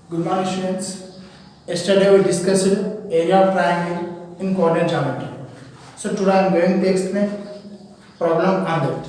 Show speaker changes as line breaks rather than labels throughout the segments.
Good morning, students. Yesterday we discussed area of triangle in coordinate geometry. So today I am going to explain problem on that.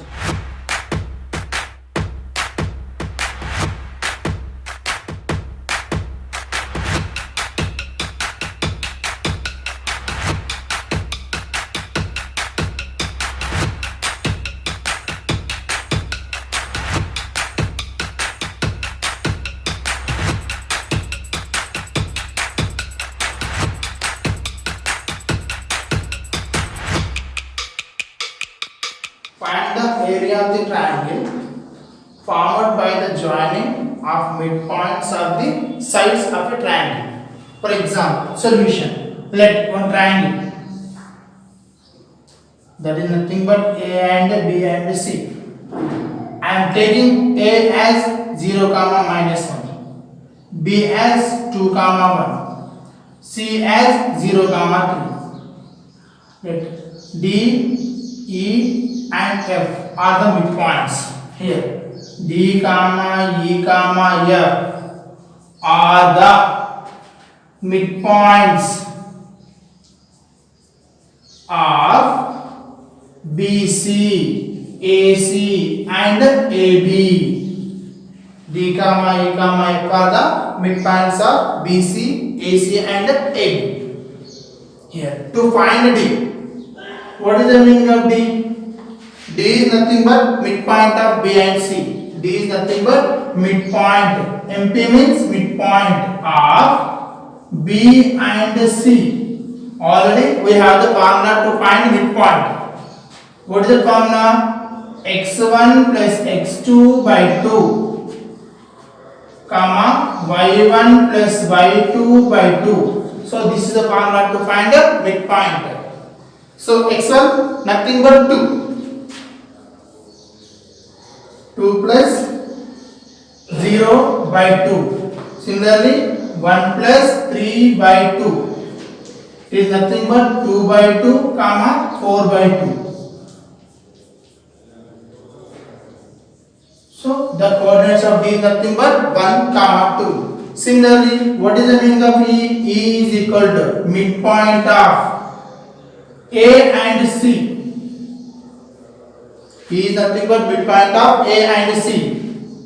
Find the area of the triangle formed by the joining of midpoints of the sides of a triangle. For example, solution. Let one triangle that is nothing but A and B and C. I am taking A as 0, minus 1, B as 2, 1, C as 0, 3. Let D, E and F are the midpoints here. D, E, F are the midpoints of BC, AC and AB. D, E, F are the midpoints of BC, AC and AB. Here, to find D, what is the meaning of D? D is nothing but midpoint of B and C. D is nothing but midpoint. MP means midpoint of B and C. Already we have the formula to find midpoint. What is the formula? X1 plus X2 by 2, Y1 plus Y2 by 2. So this is the formula to find the midpoint. So x1 nothing but 2. 2 plus 0 by 2. Similarly 1 plus 3 by 2. It is nothing but 2 by 2, 4 by 2. So the coordinates of D is nothing but 1, 2. Similarly, what is the meaning of E? E is equal to midpoint of A and C. E is nothing but midpoint of A and C.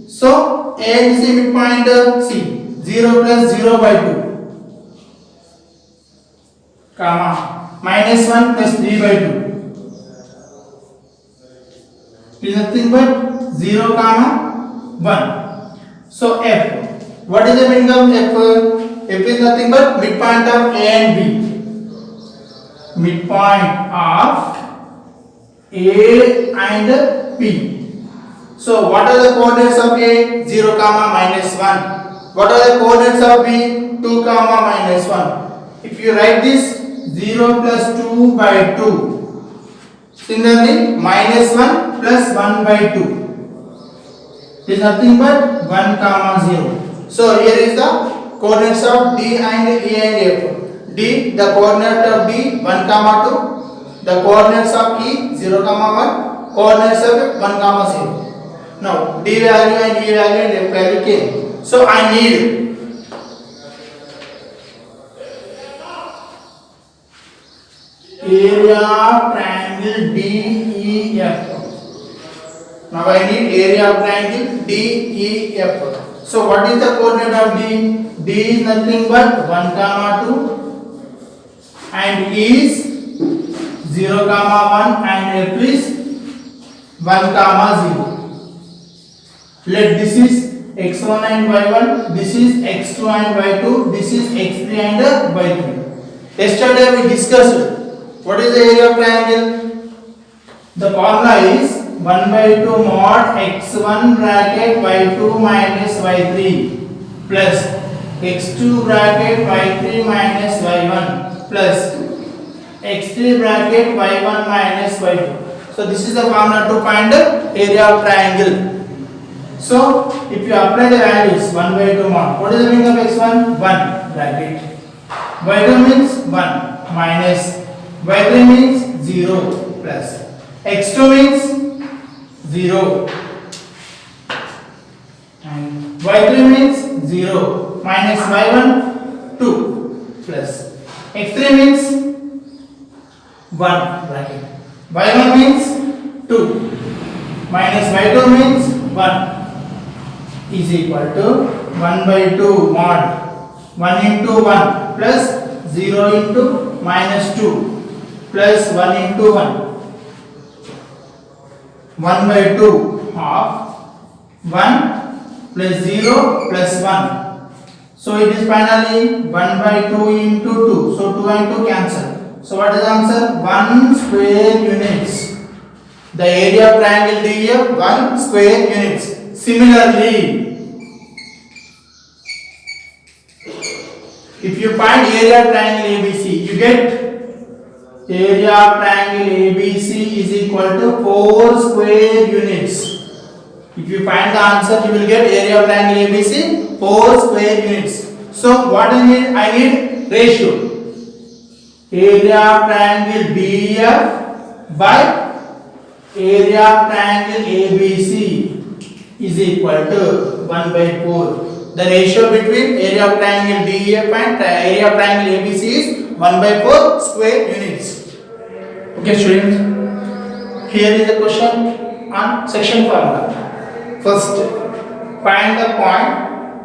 So A and C midpoint C. 0 plus 0 by 2, minus 1 plus 3 by 2. It is nothing but 0, 1. So F. What is the meaning of F? F is nothing but midpoint of A and B. Midpoint of A and P. So what are the coordinates of A? 0, minus 1. What are the coordinates of B? 2, minus 1. If you write this, 0 plus 2 by 2. Similarly, minus 1 plus 1 by 2. It is nothing but 1, 0. So here is the coordinates of D and E and F. D, the coordinate of D 1, 2, the coordinates of E 0, 1, coordinates of F 1, 0. Now D value and E value and F value came. So I need area of triangle DEF. Now I need area of triangle DEF. So what is the coordinate of D? D is nothing but 1, 2. And is 0, 1 and F is 1, 0. Let this is x1 and y1, this is x2 and y2, this is x3 and y3. Yesterday we discussed what is the area of triangle. The formula is 1 by 2 mod x1 bracket y2 minus y3 plus x2 bracket y3 minus y1 plus x3 bracket y1 minus y2. So this is the formula to find the area of triangle. So if you apply the values 1 by 2 mod, what is the meaning of x1? 1 bracket, y2 means 1 minus, y3 means 0 plus, x2 means 0 and y3 means 0 minus y1 2 plus x3 means 1 bracket, y1 means 2 minus y2 means 1 is equal to 1 by 2 mod 1 into 1 plus 0 into minus 2 plus 1 into 1 1 by 2 half 1 plus 0 plus 1. So it is finally 1 by 2 into 2. So 2 and 2 cancel. So what is the answer? 1 square units. The area of triangle DEF 1 square units. Similarly, if you find area of triangle ABC, you get area of triangle ABC is equal to 4 square units. If you find the answer, you will get area of triangle ABC 4 square units. So what I need ratio. Area of triangle DEF by area of triangle ABC is equal to 1 by 4. The ratio between area of triangle DEF and area of triangle ABC is 1 by 4 square units. Okay students, here is a question on section formula. First, find the point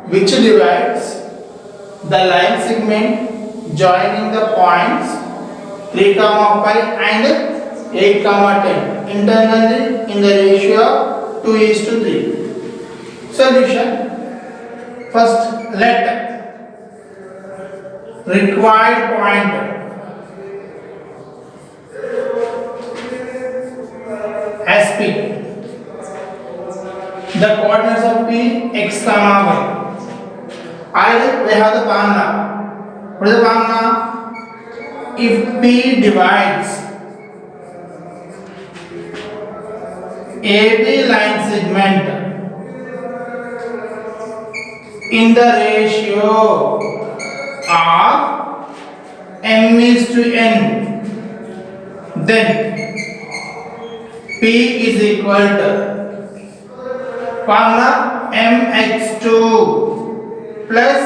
which divides the line segment joining the points 3, 5 and 8, 10 internally in the ratio of 2:3. Solution. First, let required point as P. The coordinates of P x, y. And we have the formula. What is the formula? If P divides AB line segment in the ratio of m:n, then P is equal to formula mx2 plus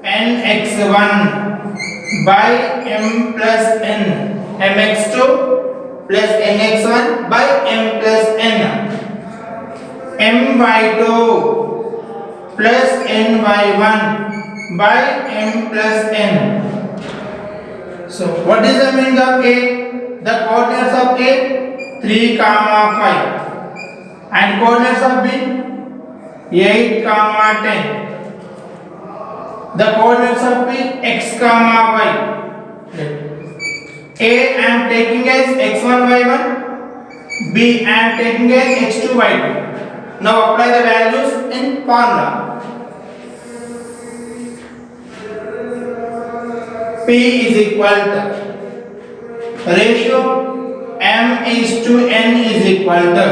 nx1 by m plus n, mx2 plus nx1 by m plus n, my2 plus ny1 by m plus n. So what is the meaning of A? The coordinates of A 3, 5 and coordinates of B 8, 10. The coordinates of P x, y. A I am taking as x1, y1. B I am taking as x2, y2. Now apply the values in formula. P is equal to ratio m:n is equal to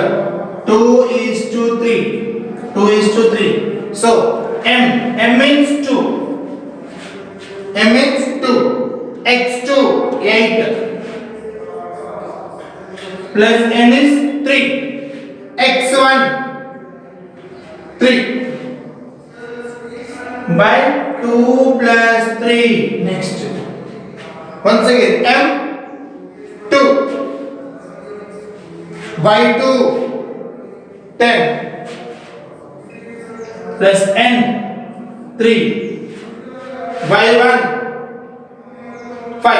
2:3. 2:3. So m means 2. M means 2. x2 8 plus n is 3. x1 3 by 2 plus 3. Next. Once again m 2 by 2 10 plus n 3 by 1 5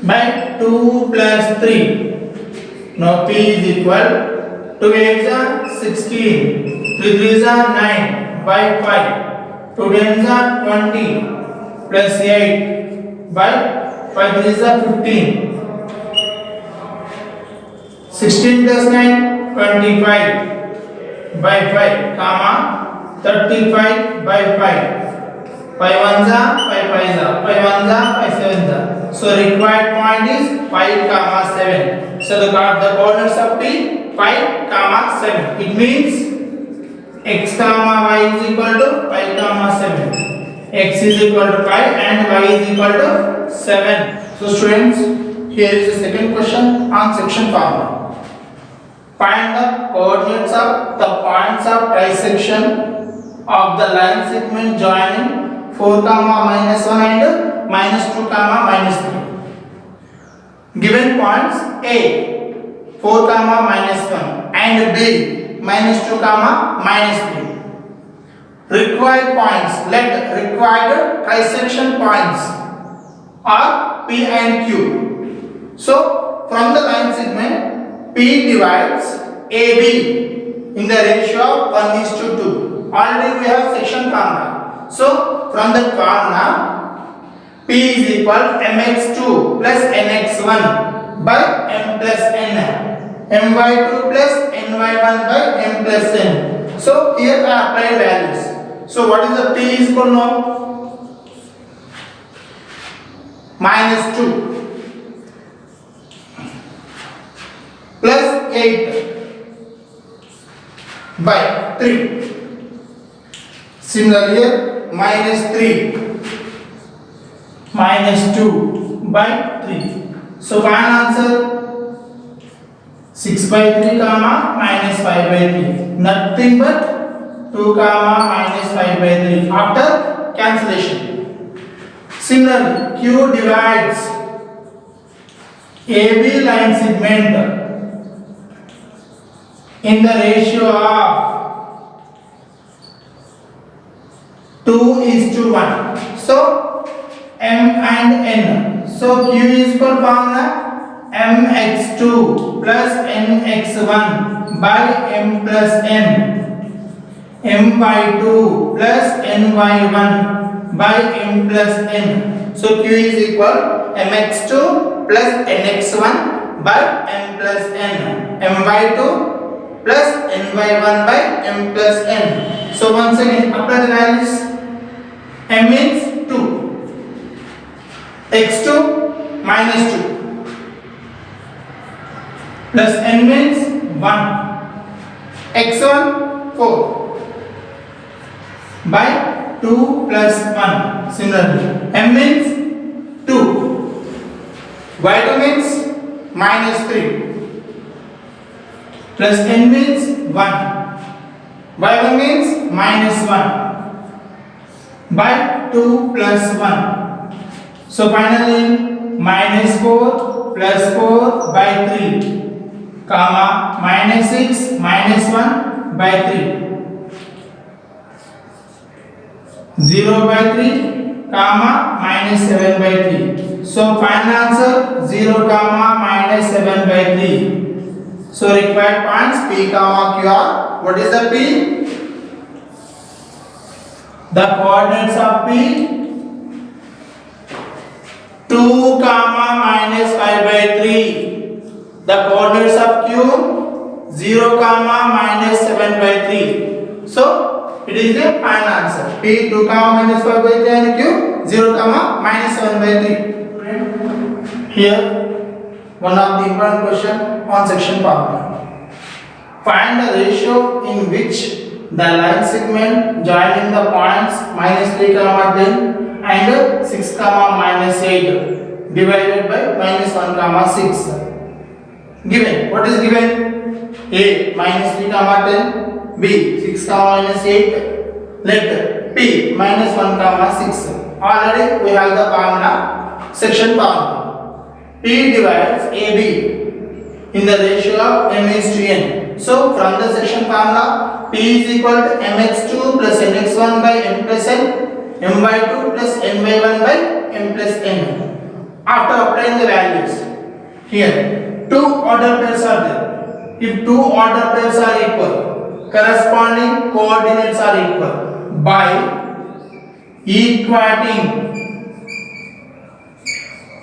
by 2 plus 3. Now P is equal to 8 are 16, 3 3s are 9 by 5, 2 10s are 20 plus 8 by 5 3s are 15, 16 plus 9 25 by 5 comma 35 by 5. 5 ones are 5 5s are 5 ones are 5 7s are. So required point is 5, 7. So the coordinates of P 5, 7. It means x, y is equal to 5, 7. X is equal to 5 and y is equal to 7. So students, here is the second question on section formula. Find the coordinates of the points of trisection of the line segment joining 4 comma minus 1 and minus 2 comma minus 3. Given points A 4 comma minus 1 and B minus 2 comma minus 3. Required points, let required trisection points are P and Q. So from the line segment P divides AB in the ratio of 1:2. Already we have section formula. So from that formula P is equal mx2 plus nx1 by m plus n, my2 plus ny1 by m plus n. So here I apply values. So what is the P is equal now? Minus 2 plus 8 by 3. Similarly here minus 3 minus 2 by 3. So final answer 6 by 3 comma minus 5 by 3. Nothing but 2 comma minus 5 by 3 after cancellation. Similarly Q divides AB line segment in the ratio of 2:1. So m and n. So Q is equal formula mx2 plus nx1 by m plus n, my2 plus ny1 by m plus n. So Q is equal mx2 plus nx1 by m plus n, my2 plus ny1 by m plus n. So once again apply the values. M means 2, x2 minus 2 plus n means 1, x1 4 by 2 plus 1. Similarly m means 2, y2 means minus 3 plus n means 1, y1 means minus 1 by 2 plus 1. So finally minus 4 plus 4 by 3 comma minus 6 minus 1 by 3, 0 by 3 comma minus 7 by 3. So final answer 0 comma minus 7 by 3. So required points P comma Q are, what is the P? The coordinates of P 2 comma minus 5 by 3. The coordinates of Q 0 comma minus 7 by 3. So it is the final answer. P 2 comma minus 5 by 3 and Q 0 comma minus 7 by 3. Here one of the important question on section formula. Find the ratio in which the line segment joining the points minus 3 comma 10 and 6 comma minus 8 divided by minus 1 comma 6. Given, what is given? A minus 3 comma 10, B 6 comma minus 8, let P minus 1 comma 6. Already we have the formula, section formula. P divides AB in the ratio of m:n. So from the section formula P is equal to mx2 plus nx1 by m plus n, my2 plus ny1 by m plus n. After applying the values, here two order pairs are there. If two order pairs are equal, corresponding coordinates are equal by equating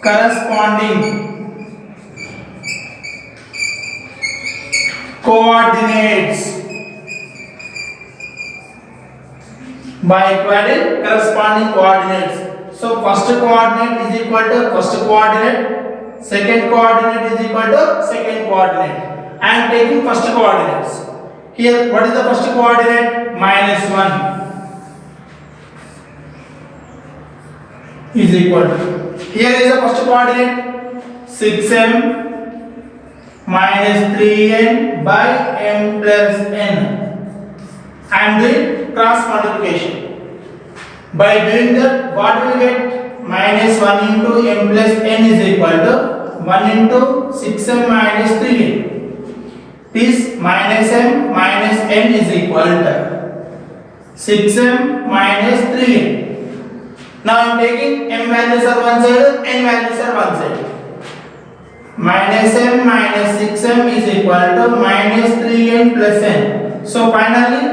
corresponding coordinates. By equating corresponding coordinates. So first coordinate is equal to first coordinate, second coordinate is equal to second coordinate. I am taking first coordinates. Here what is the first coordinate? Minus 1 is equal to, here is the first coordinate 6m minus 3n by m plus n. I am doing cross multiplication. By doing that, what will get? Minus 1 into m plus n is equal to 1 into 6m minus 3n. This minus m minus n is equal to 6m minus 3n. Now I am taking m values are one side, n values are one side. Minus m minus 6m is equal to minus 3n plus n. So finally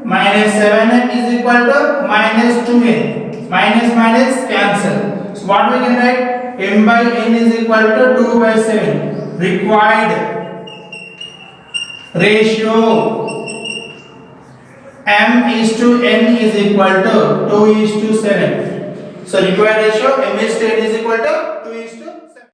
minus 7m is equal to minus 2n. Minus minus cancel. So what we can write? M by n is equal to 2 by 7. Required ratio m is to n is equal to 2 is to 7. So required ratio m is to n is equal to 2 is to